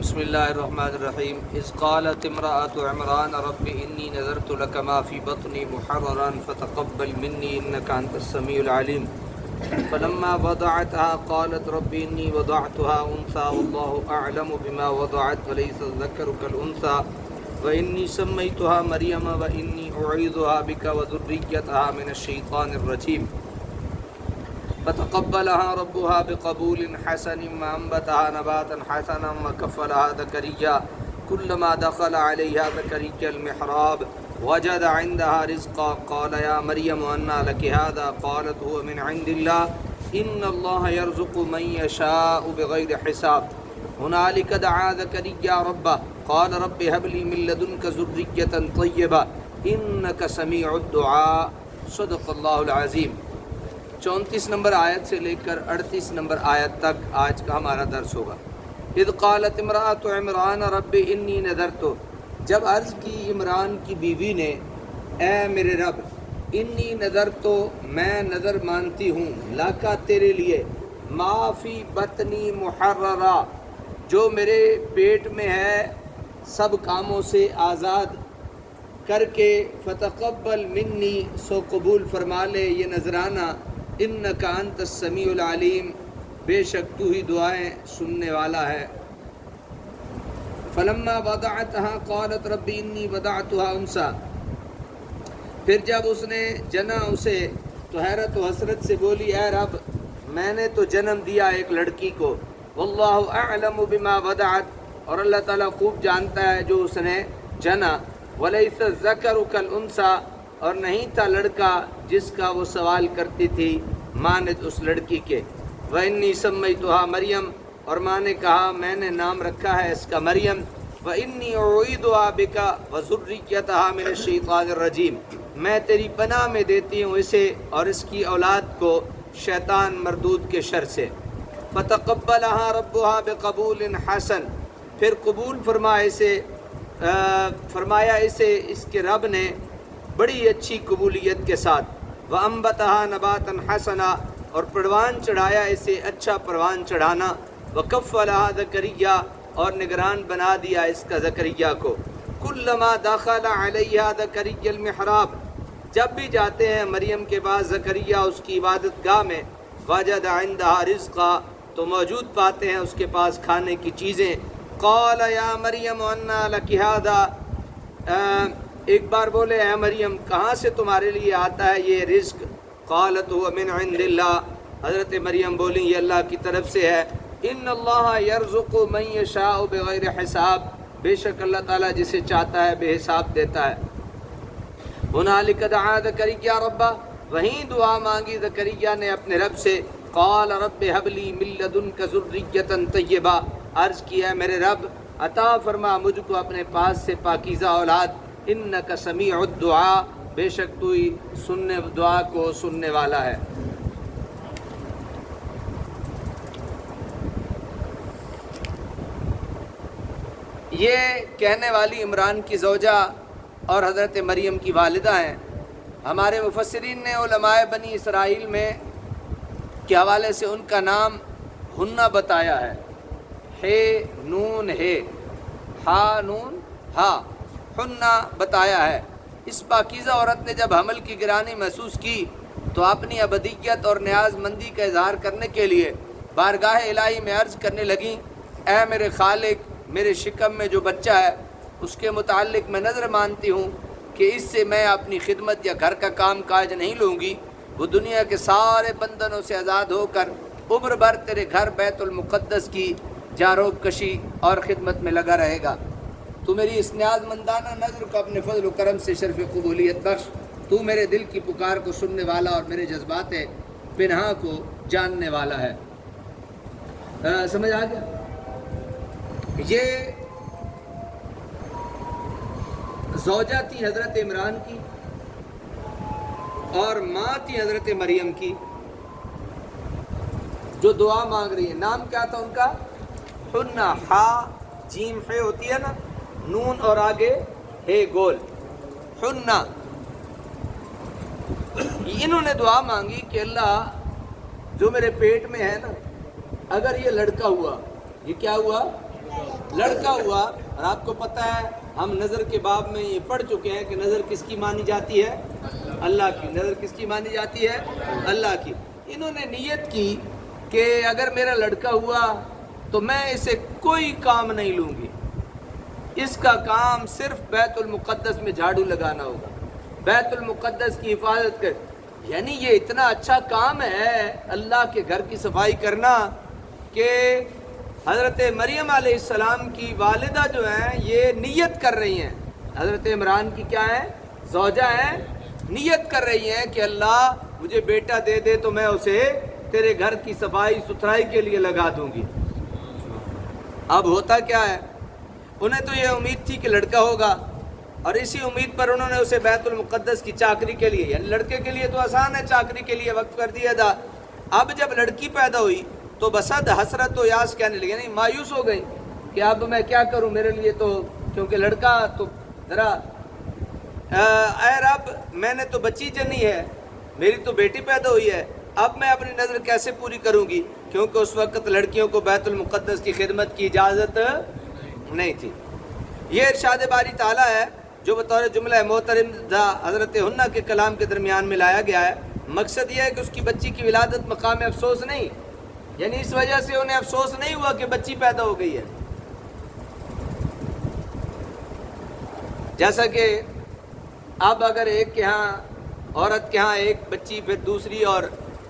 بسم اللہ الرحمن الرحیم اذ قالت امرأة عمران رب انی نذرت لك ما في بطنی محررا فتقبل منی انك انت السمیع العلیم فلما وضعتها قالت رب انی وضعتها انثى والله اعلم بما وضعت وليس الذكر كالانثى وانی سمیتها مریم وانی اعیذها بك وذریتها من الشیطان الرجیم فتقبلها ربها بقبول حسن وأنبتها نباتا حسنا وكفلها زكريا كلما دخل عليها زكريا المحراب وجد عندها رزقا قال يا مريم أنى لك هذا قالت هو من عند الله إن الله يرزق من يشاء بغير حساب هنالك دعا زكريا ربه قال رب هب لي من لدنك ذرية طيبة إنك سميع الدعاء صدق الله العظيم 34 نمبر آیت سے لے کر 38 نمبر آیت تک آج کا ہمارا درس ہوگا۔ اذ قالت امرأة عمران رب انی نذرت، جب عرض کی عمران کی بیوی نے اے میرے رب، انی نذرت، میں نظر مانتی ہوں، لاکا تیرے لیے، ما فی بطنی محررا، جو میرے پیٹ میں ہے سب کاموں سے آزاد کر کے، فتقبل منی، سو قبول فرما لے یہ نذرانہ، انک انت السمیع العلیم، بے شک تو ہی دعائیں سننے والا ہے۔ فلما وضعتها قالت رب انی وضعتها انثى، پھر جب اس نے جنا اسے تو حیرت و حسرت سے بولی اے رب، میں نے تو جنم دیا ایک لڑکی کو، واللہ اعلم بما وضعت، اور اللہ تعالیٰ خوب جانتا ہے جو اس نے جنا، ولیس الذکر کالانثی، اور نہیں تھا لڑکا جس کا وہ سوال کرتی تھی مانند اس لڑکی کے، وَإِنِّي سَمَّيْتُهَا مریم، اور ماں نے کہا میں نے نام رکھا ہے اس کا مریم، وَإِنِّي أُعِيذُهَا بِكَ وَذُرِّيَّتَهَا مِنَ الشَّيْطَانِ الرَّجِيمِ، میں تیری پناہ میں دیتی ہوں اسے اور اس کی اولاد کو شیطان مردود کے شر سے۔ فَتَقَبَّلَهَا رَبُّهَا بِقَبُولٍ حَسَن، پھر قبول فرمایا اسے اس کے رب نے بڑی اچھی قبولیت کے ساتھ، وَأَنبَتَهَا نَبَاتًا حَسَنًا، اور پروان چڑھایا اسے اچھا پروان چڑھانا، وَكَفَّلَهَا زَكَرِيَّا، اور نگران بنا دیا اس کا زکریا کو، كُلَّمَا دَخَلَ عَلَيْهَا زَكَرِيَّا الْمِحْرَابَ، جب بھی جاتے ہیں مریم کے پاس زکریا اس کی عبادت گاہ میں، وَجَدَ عِندَهَا رِزْقًا، تو موجود پاتے ہیں اس کے پاس کھانے کی چیزیں، قَالَ يَا مَرْيَمُ أَنَّىٰ لَكِ هَٰذَا، ایک بار بولے اے مریم کہاں سے تمہارے لیے آتا ہے یہ رزق، قالت هو من عند اللہ، حضرت مریم بولی یہ اللہ کی طرف سے ہے، ان اللہ یرزق من یشاء بغیر حساب، بے شک اللہ تعالیٰ جسے چاہتا ہے بے حساب دیتا ہے۔ ہنالک دعا زکریا ربہ، وہیں دعا مانگی زکریا نے اپنے رب سے، قال رب هب لی من لدنک ذریۃ طیبہ، عرض کیا میرے رب عطا فرما مجھ کو اپنے پاس سے پاکیزہ اولاد، انک سمیع الدعاء، بے شک تو ہی سننے دعا کو سننے والا ہے۔ یہ کہنے والی عمران کی زوجہ اور حضرت مریم کی والدہ ہیں۔ ہمارے مفسرین نے علماء بنی اسرائیل میں کے حوالے سے ان کا نام ہنہ بتایا ہے، ہے نون ہے، ہا نون ہا، ہنہ بتایا ہے۔ اس پاکیزہ عورت نے جب حمل کی گرانی محسوس کی تو اپنی ابدیت اور نیاز مندی کا اظہار کرنے کے لیے بارگاہ الہی میں عرض کرنے لگیں، اے میرے خالق، میرے شکم میں جو بچہ ہے اس کے متعلق میں نظر مانتی ہوں کہ اس سے میں اپنی خدمت یا گھر کا کام کاج نہیں لوں گی، وہ دنیا کے سارے بندنوں سے آزاد ہو کر عمر بھر تیرے گھر بیت المقدس کی جاروب کشی اور خدمت میں لگا رہے گا۔ تو میری اس نیاز مندانہ نظر کو اپنے فضل و کرم سے شرف قبولیت بخش، تو میرے دل کی پکار کو سننے والا اور میرے جذبات پنہاں کو جاننے والا ہے۔ سمجھ آ گیا؟ یہ زوجہ تھی حضرت عمران کی اور ماں تھی حضرت مریم کی، جو دعا مانگ رہی ہے۔ نام کیا تھا ان کا؟ حنہ، ہا جیم ہے ہوتی ہے نا، نون اور آگے ہے گول، حنہ۔ انہوں نے دعا مانگی کہ اللہ جو میرے پیٹ میں ہے نا، اگر یہ لڑکا ہوا، یہ کیا ہوا؟ لڑکا ہوا، اور آپ کو پتہ ہے ہم نظر کے باب میں یہ پڑھ چکے ہیں کہ نظر کس کی مانی جاتی ہے؟ اللہ کی۔ نظر کس کی مانی جاتی ہے؟ اللہ کی۔ انہوں نے نیت کی کہ اگر میرا لڑکا ہوا تو میں اسے کوئی کام نہیں لوں گی، اس کا کام صرف بیت المقدس میں جھاڑو لگانا ہوگا، بیت المقدس کی حفاظت کر، یعنی یہ اتنا اچھا کام ہے اللہ کے گھر کی صفائی کرنا کہ حضرت مریم علیہ السلام کی والدہ جو ہیں یہ نیت کر رہی ہیں، حضرت عمران کی کیا ہیں؟ زوجہ ہیں، نیت کر رہی ہیں کہ اللہ مجھے بیٹا دے دے تو میں اسے تیرے گھر کی صفائی ستھرائی کے لیے لگا دوں گی۔ اب ہوتا کیا ہے، انہیں تو یہ امید تھی کہ لڑکا ہوگا، اور اسی امید پر انہوں نے اسے بیت المقدس کی چاکری کے لیے، یعنی لڑکے کے لیے تو آسان ہے، چاکری کے لیے وقف کر دیا تھا۔ اب جب لڑکی پیدا ہوئی تو بسد حسرت و یاس کہنے لگی، یعنی مایوس ہو گئی کہ اب میں کیا کروں، میرے لیے تو کیونکہ لڑکا تو ذرا اے رب میں نے تو بچی جنی ہے، میری تو بیٹی پیدا ہوئی ہے، اب میں اپنی نظر کیسے پوری کروں گی، کیونکہ اس وقت لڑکیوں کو بیت المقدس کی خدمت کی اجازت نہیں تھی۔ یہ ارشاد باری تعالیٰ ہے جو بطور جملہ محترمہ حضرت حنہ کے کلام کے درمیان میں لایا گیا ہے۔ مقصد یہ ہے کہ اس کی بچی کی ولادت مقام افسوس نہیں، یعنی اس وجہ سے انہیں افسوس نہیں ہوا کہ بچی پیدا ہو گئی ہے۔ جیسا کہ اب اگر ایک کے ہاں عورت کے ہاں ایک بچی، پھر دوسری اور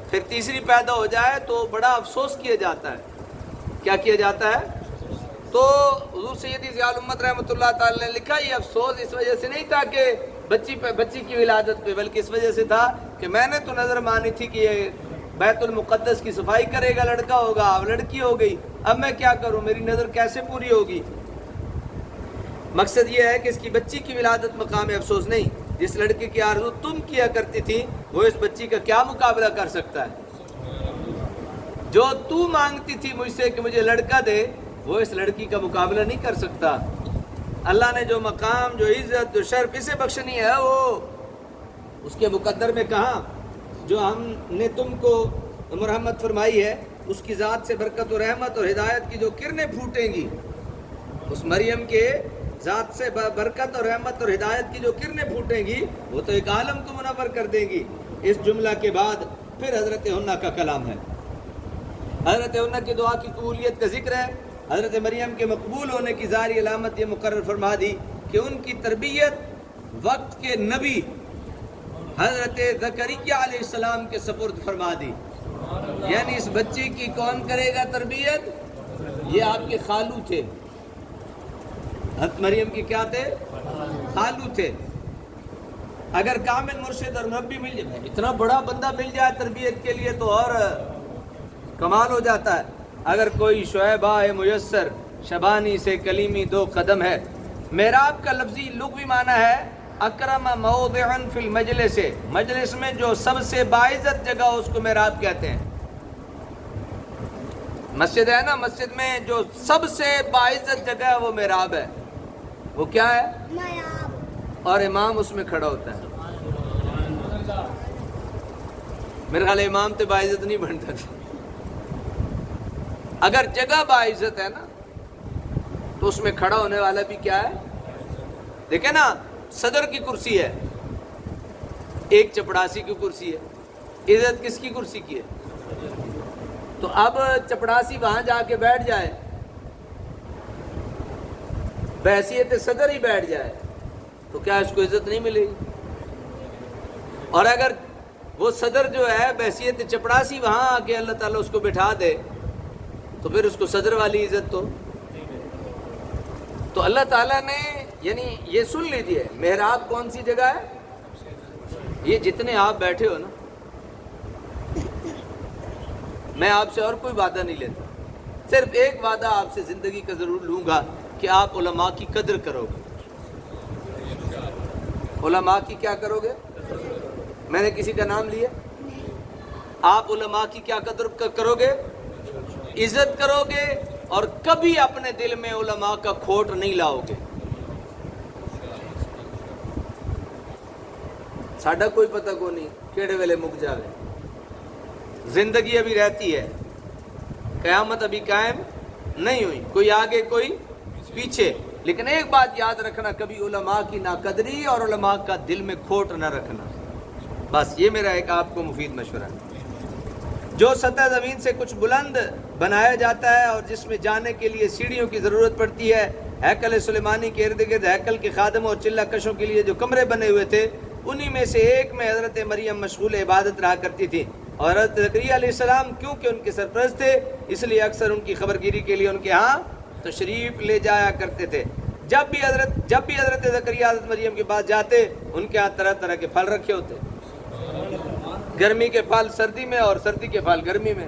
پھر تیسری پیدا ہو جائے تو بڑا افسوس کیا جاتا ہے۔ کیا کیا جاتا ہے؟ تو حضور سیدی ضیاء الامت رحمۃ اللہ تعالی نے لکھا یہ افسوس اس وجہ سے نہیں تھا کہ بچی کی ولادت پہ، بلکہ اس وجہ سے تھا کہ میں نے تو نظر مانی تھی کہ یہ بیت المقدس کی صفائی کرے گا، لڑکا ہوگا، اب لڑکی ہو گئی، اب میں کیا کروں، میری نظر کیسے پوری ہوگی۔ مقصد یہ ہے کہ اس کی بچی کی ولادت مقام افسوس نہیں، جس لڑکے کی آرزو تم کیا کرتی تھی وہ اس بچی کا کیا مقابلہ کر سکتا ہے؟ جو تو مانگتی تھی مجھ سے کہ مجھے لڑکا دے وہ اس لڑکی کا مقابلہ نہیں کر سکتا۔ اللہ نے جو مقام، جو عزت، جو شرف اسے بخشنی ہے وہ اس کے مقدر میں کہا، جو ہم نے تم کو مرحمت فرمائی ہے اس کی ذات سے برکت و رحمت اور ہدایت کی جو کرنیں پھوٹیں گی، اس مریم کے ذات سے برکت اور رحمت اور ہدایت کی جو کرنیں پھوٹیں گی وہ تو ایک عالم کو منور کر دیں گی۔ اس جملہ کے بعد پھر حضرت حنہ کا کلام ہے۔ حضرت حنہ کی دعا کی قبولیت کا ذکر ہے۔ حضرت مریم کے مقبول ہونے کی ظاہری علامت یہ مقرر فرما دی کہ ان کی تربیت وقت کے نبی حضرت زکریا علیہ السلام کے سپرد فرما دی، یعنی اس بچے کی کون کرے گا تربیت؟ یہ آپ کے خالو تھے، حضرت مریم کے کیا تھے؟ خالو تھے۔ اگر کامل مرشد اور مربی مل جائے، اتنا بڑا بندہ مل جائے تربیت کے لیے تو اور کمال ہو جاتا ہے۔ اگر کوئی شعیبہ میسر شبانی سے کلیمی دو قدم ہے۔ محراب کا لفظی لغوی معنی ہے اکرم موضعا فی المجلس، مجلس میں جو سب سے باعزت جگہ اس کو محراب کہتے ہیں۔ مسجد ہے نا، مسجد میں جو سب سے باعزت جگہ ہے وہ محراب ہے۔ وہ کیا ہے؟ محراب، اور امام اس میں کھڑا ہوتا ہے۔ میرے خیال امام تے باعزت نہیں بنتا تھا۔ اگر جگہ باعزت ہے نا تو اس میں کھڑا ہونے والا بھی کیا ہے؟ دیکھیں نا، صدر کی کرسی ہے، ایک چپڑاسی کی کرسی ہے، عزت کس کی کرسی کی ہے؟ تو اب چپڑاسی وہاں جا کے بیٹھ جائے، بحیثیت صدر ہی بیٹھ جائے تو کیا اس کو عزت نہیں ملے گی؟ اور اگر وہ صدر جو ہے بحیثیت چپڑاسی وہاں آ کے اللہ تعالیٰ اس کو بٹھا دے تو پھر اس کو صدر والی عزت تو اللہ تعالیٰ نے، یعنی یہ سن لیجئے محراب کون سی جگہ ہے؟ یہ جتنے آپ بیٹھے ہو نا، میں آپ سے اور کوئی وعدہ نہیں لیتا، صرف ایک وعدہ آپ سے زندگی کا ضرور لوں گا کہ آپ علماء کی قدر کرو گے۔ علماء کی کیا کرو گے؟ میں نے کسی کا نام لیا؟ آپ علماء کی کیا قدر کرو گے؟ عزت کرو گے، اور کبھی اپنے دل میں علماء کا کھوٹ نہیں لاؤ گے۔ ساڈا کوئی پتہ کو نہیں کیڑے ویلے مک جاوے، زندگی ابھی رہتی ہے، قیامت ابھی قائم نہیں ہوئی، کوئی آگے کوئی پیچھے. لیکن ایک بات یاد رکھنا، کبھی علماء کی ناقدری اور علماء کا دل میں کھوٹ نہ رکھنا. بس یہ میرا ایک آپ کو مفید مشورہ ہے. جو سطح زمین سے کچھ بلند بنایا جاتا ہے اور جس میں جانے کے لیے سیڑھیوں کی ضرورت پڑتی ہے، ہیکل سلیمانی کے ارد گرد ہیکل کے خادموں اور چلہ کشوں کے لیے جو کمرے بنے ہوئے تھے، انہی میں سے ایک میں حضرت مریم مشغول عبادت رہا کرتی تھی. اور حضرت زکریا علیہ السلام کیونکہ ان کے سرپرست تھے، اس لیے اکثر ان کی خبرگیری کے لیے ان کے ہاں تشریف لے جایا کرتے تھے. جب بھی حضرت زکریا حضرت مریم کے پاس جاتے، ان کے ہاں طرح طرح کے پھل رکھے ہوتے، گرمی کے پھل سردی میں اور سردی کے پھل گرمی میں.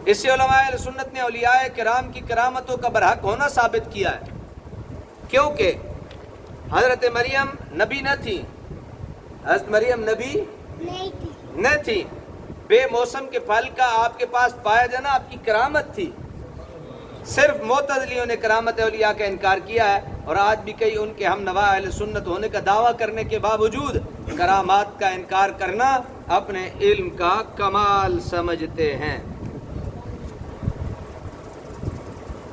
اس سے علماء اہل سنت نے اولیاء کرام کی کرامتوں کا برحق ہونا ثابت کیا ہے، کیونکہ حضرت مریم نبی نہ تھی، حضرت مریم نبی نہ تھی. بے موسم کے پھل کا آپ کے پاس پایا جانا آپ کی کرامت تھی. صرف معتزلیوں نے کرامت اولیاء کا انکار کیا ہے، اور آج بھی کئی ان کے ہم نوا اہل سنت ہونے کا دعویٰ کرنے کے باوجود کرامات کا انکار کرنا اپنے علم کا کمال سمجھتے ہیں.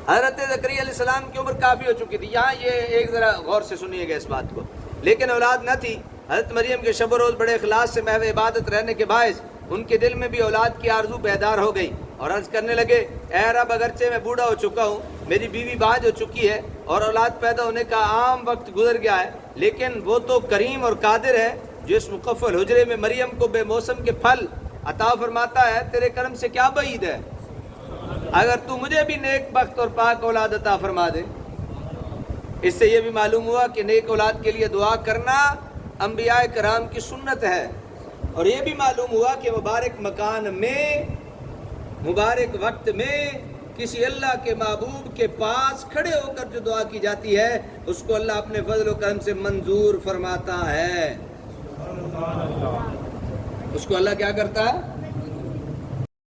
حضرت زکریا علیہ السلام کی عمر کافی ہو چکی تھی. یہاں یہ ایک ذرا غور سے سنیے گا اس بات کو. لیکن اولاد نہ تھی. حضرت مریم کے شب و روز بڑے اخلاص سے محو عبادت رہنے کے باعث ان کے دل میں بھی اولاد کی آرزو بیدار ہو گئی، اور عرض کرنے لگے، اے رب اگرچہ میں بوڑھا ہو چکا ہوں، میری بیوی باج ہو چکی ہے اور اولاد پیدا ہونے کا عام وقت گزر گیا ہے، لیکن وہ تو کریم اور قادر ہے جو اس مقفل حجرے میں مریم کو بے موسم کے پھل عطا فرماتا ہے. تیرے کرم سے کیا بعید ہے اگر تو مجھے بھی نیک بخت اور پاک اولاد عطا فرما دے. اس سے یہ بھی معلوم ہوا کہ نیک اولاد کے لیے دعا کرنا انبیاء کرام کی سنت ہے، اور یہ بھی معلوم ہوا کہ مبارک مکان میں مبارک وقت میں کسی اللہ کے محبوب کے پاس کھڑے ہو کر جو دعا کی جاتی ہے اس کو اللہ اپنے فضل و کرم سے منظور فرماتا ہے. اس کو اللہ کیا کرتا ہے؟